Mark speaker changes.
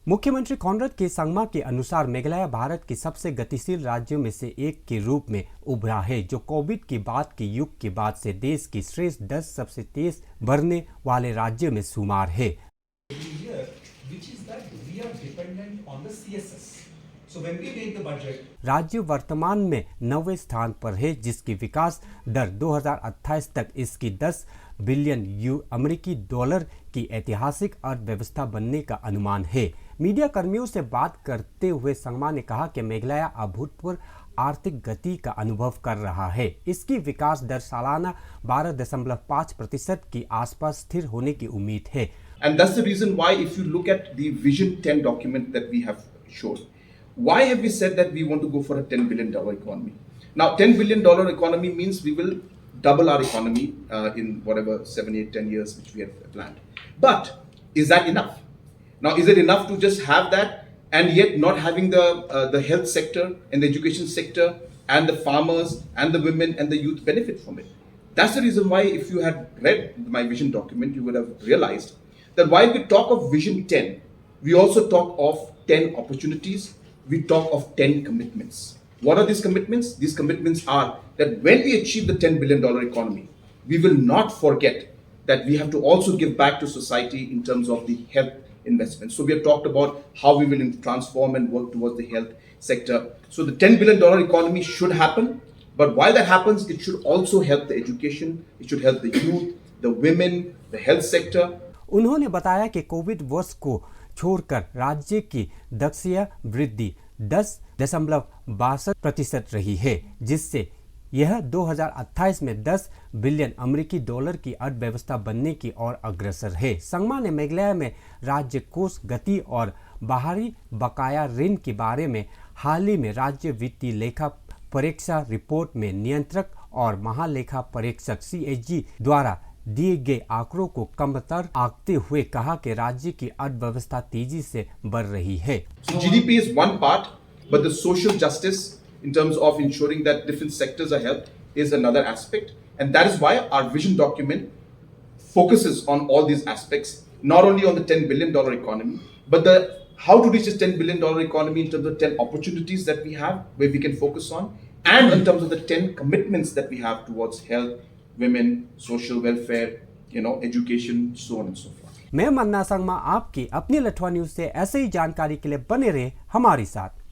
Speaker 1: मुख्यमंत्री कॉनराड के संगमा के अनुसार मेघालय भारत के सबसे गतिशील राज्यों में से एक के रूप में उभरा है, जो कोविड के बाद के युग के बाद से देश की श्रेष्ठ 10 सबसे तेज बढ़ने वाले राज्यों में शुमार है। राज्य वर्तमान में 9वें स्थान पर है, जिसकी विकास दर 2028 तक इसकी 10 बिलियन अमेरिकी डॉलर की ऐतिहासिक अर्थव्यवस्था बनने का अनुमान है। मीडिया कर्मियों से बात करते हुए संगमा ने कहा कि मेघालय अभूतपूर्व आर्थिक गति का अनुभव कर रहा है। इसकी विकास दर सालाना 12.5% के आसपास स्थिर होने की उम्मीद है।
Speaker 2: And that's the reason why, if you look at the Vision 10 document that we have shown, why have we said that we want to go for a $10 billion economy? Now, $10 billion economy means we will double our economy in whatever 7, 8, 10 years which we have planned. But is that enough? Now, is it enough to just have that and yet not having the health sector and the education sector and the farmers and the women and the youth benefit from it? That's the reason why, if you had read my vision document, you would have realized that while we talk of Vision 10, we also talk of 10 opportunities, we talk of 10 commitments. What are these commitments? These commitments are that when we achieve the $10 billion economy, we will not forget that we have to also give back to society in terms of the health investments. So we have talked about how we will transform and work towards the health sector. So the $10 billion economy should happen, but while that happens, it should also help the education, it should help the youth, the women, the health sector.
Speaker 1: उन्होंने बताया कि Covid वर्ष को छोड़कर राज्य की दक्षता वृद्धि 10.62% रही है, जिससे यह 2028 में 10 बिलियन अमेरिकी डॉलर की अर्थव्यवस्था बनने की ओर अग्रसर है। संगमा ने मेघालय में राज्य कोष गति और बाहरी बकाया ऋण के बारे में हाल ही में राज्य वित्तीय लेखा परीक्षा रिपोर्ट में नियंत्रक और महालेखा परीक्षक CAG द्वारा दिए गए आंकड़ों को कमतर आंकते हुए कहा कि राज्य की अर्थव्यवस्था तेजी से बढ़ रही है।
Speaker 2: So GDP is one part, but the social justice in terms of ensuring that different sectors are helped is another aspect, and that is why our vision document focuses on all these aspects, not only on the $10 billion economy, but the how to reach this $10 billion economy in terms of 10 opportunities that we have where we can focus on, and in terms of the 10 commitments that we have towards health, women, social welfare, education, so on and so forth.
Speaker 1: मैं मन्ना संगमा आपकी अपनी लठवा news से ऐसे ही जानकारी के लिए बने रहे हमारे साथ।